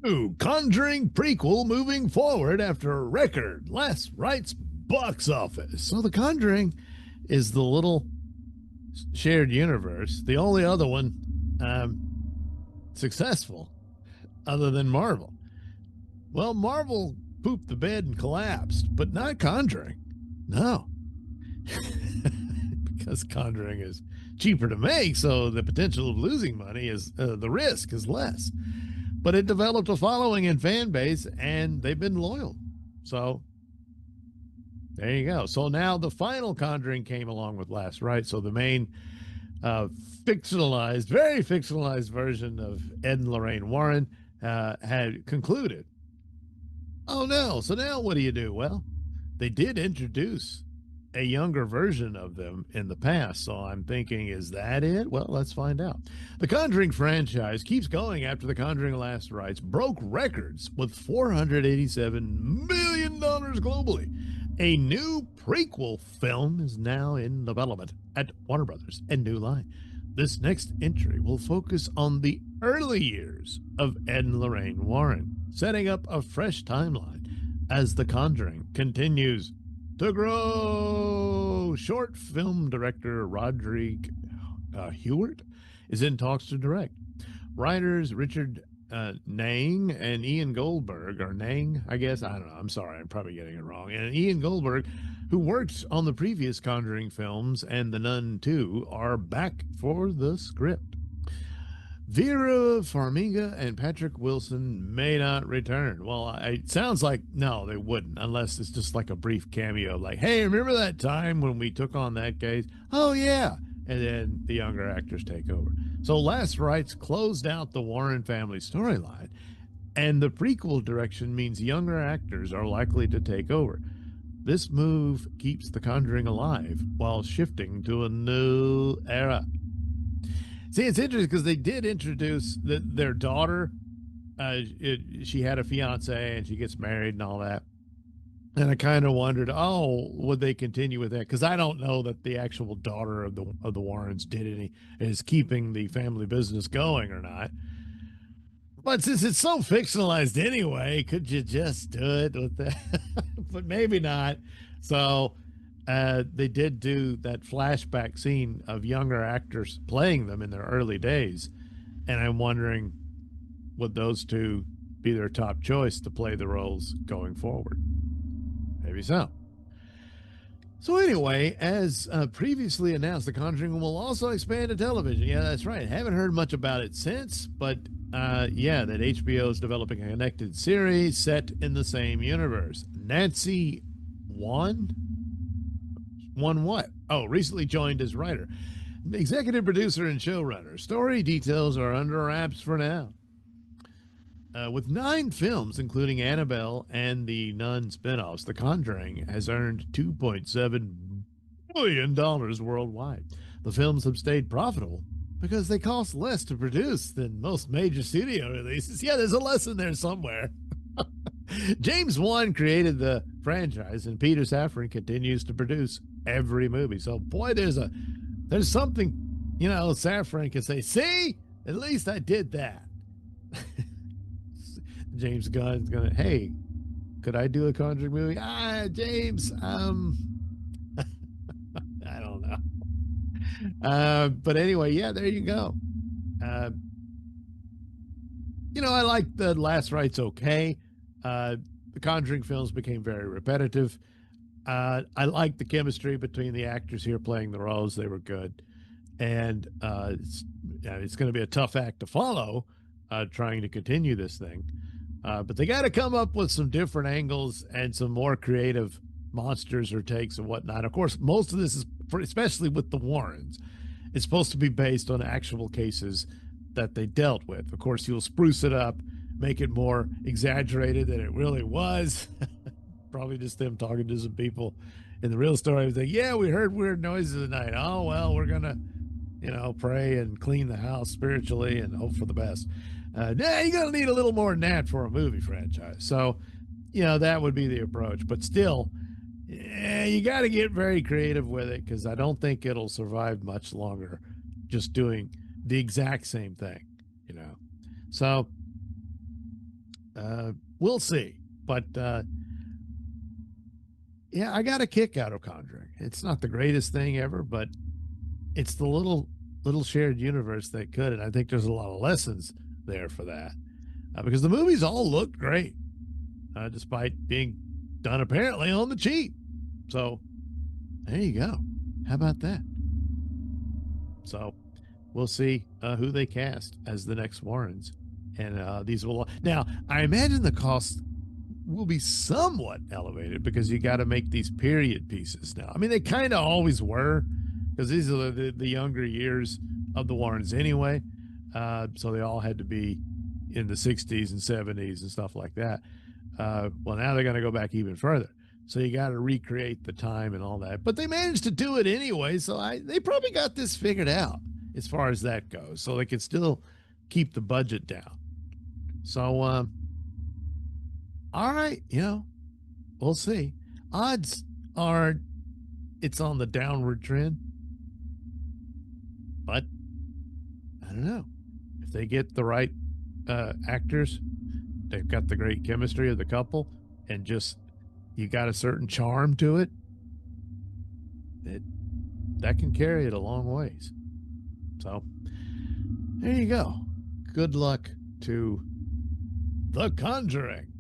New Conjuring prequel moving forward after a record last night's box office. So The Conjuring is the little shared universe, the only other one successful other than Marvel. Well, Marvel pooped the bed and collapsed, but not Conjuring. No. Because Conjuring is cheaper to make, so the potential of losing money is the risk is less. But it developed a following and fan base, and they've been loyal. So there you go. So now the final Conjuring came along with Last Rite. So the main fictionalized, very fictionalized version of Ed and Lorraine Warren had concluded. Oh no. So now what do you do? Well, they did introduce a younger version of them in the past. So I'm thinking, is that it? Well, let's find out. The Conjuring franchise keeps going after The Conjuring Last Rites broke records with $487 million globally. A new prequel film is now in development at Warner Brothers and New Line. This next entry will focus on the early years of Ed and Lorraine Warren, setting up a fresh timeline as The Conjuring continues to grow. Short film director Roderick Hewart is in talks to direct. Writers Richard Nang and Ian Goldberg, or Nang, I guess. I don't know. I'm sorry. I'm probably getting it wrong. And Ian Goldberg, who worked on the previous Conjuring films and The Nun 2, are back for the script. Vera Farmiga and Patrick Wilson may not return. Well, it sounds like no, they wouldn't, unless it's just like a brief cameo, like, hey, remember that time when we took on that case? Oh, yeah. And then the younger actors take over. So Last Rites closed out the Warren family storyline, and the prequel direction means younger actors are likely to take over. This move keeps The Conjuring alive while shifting to a new era. See, it's interesting because they did introduce their daughter. She had a fiance and she gets married and all that. And I kind of wondered, would they continue with that? Because I don't know that the actual daughter of the Warrens is keeping the family business going or not. But since it's so fictionalized anyway, could you just do it with that? But maybe not. So they did do that flashback scene of younger actors playing them in their early days. And I'm wondering, would those two be their top choice to play the roles going forward? Maybe so. So anyway, as previously announced, The Conjuring will also expand to television. Yeah, that's right. Haven't heard much about it since, but yeah, that HBO is developing a connected series set in the same universe. Nancy Wan what? Oh, recently joined as writer, executive producer, and showrunner. Story details are under wraps for now. With 9 films, including Annabelle and the Nun spinoffs, The Conjuring has earned $2.7 billion worldwide. The films have stayed profitable because they cost less to produce than most major studio releases. Yeah, there's a lesson there somewhere. James Wan created the franchise, and Peter Safran continues to produce every movie. So, boy, there's something, Safran can say, see, at least I did that. James Gunn's gonna, hey, could I do a Conjuring movie? James, I don't know. But anyway, yeah, there you go. I like the Last Rites okay. The Conjuring films became very repetitive. I like the chemistry between the actors here playing the roles. They were good. And it's going to be a tough act to follow, trying to continue this thing. But they got to come up with some different angles and some more creative monsters or takes and whatnot. Of course, most of this is, especially with the Warrens, it's supposed to be based on actual cases that they dealt with. Of course, you'll spruce it up, make it more exaggerated than it really was. Probably just them talking to some people in the real story. They say, yeah, we heard weird noises at night. Oh, well, we're going to, pray and clean the house spiritually and hope for the best. You're going to need a little more than that for a movie franchise. So, that would be the approach. But still, you got to get very creative with it because I don't think it'll survive much longer just doing the exact same thing, So We'll see. But yeah, I got a kick out of Conjuring. It's not the greatest thing ever, but it's the little shared universe that could, and I think there's a lot of lessons there for that. Because the movies all looked great, despite being done apparently on the cheap. So there you go. How about that? So we'll see who they cast as the next Warrens. And these will now, I imagine the cost will be somewhat elevated because you got to make these period pieces now. I mean, they kind of always were because these are the younger years of the Warrens anyway. So they all had to be in the 60s and 70s and stuff like that. Well, now they're going to go back even further. So you got to recreate the time and all that. But they managed to do it anyway. So they probably got this figured out as far as that goes. So they can still keep the budget down. So, all right, we'll see. Odds are it's on the downward trend. But I don't know. If they get the right actors, they've got the great chemistry of the couple, and just you got a certain charm to it, that can carry it a long ways. So there you go. Good luck to The Conjuring.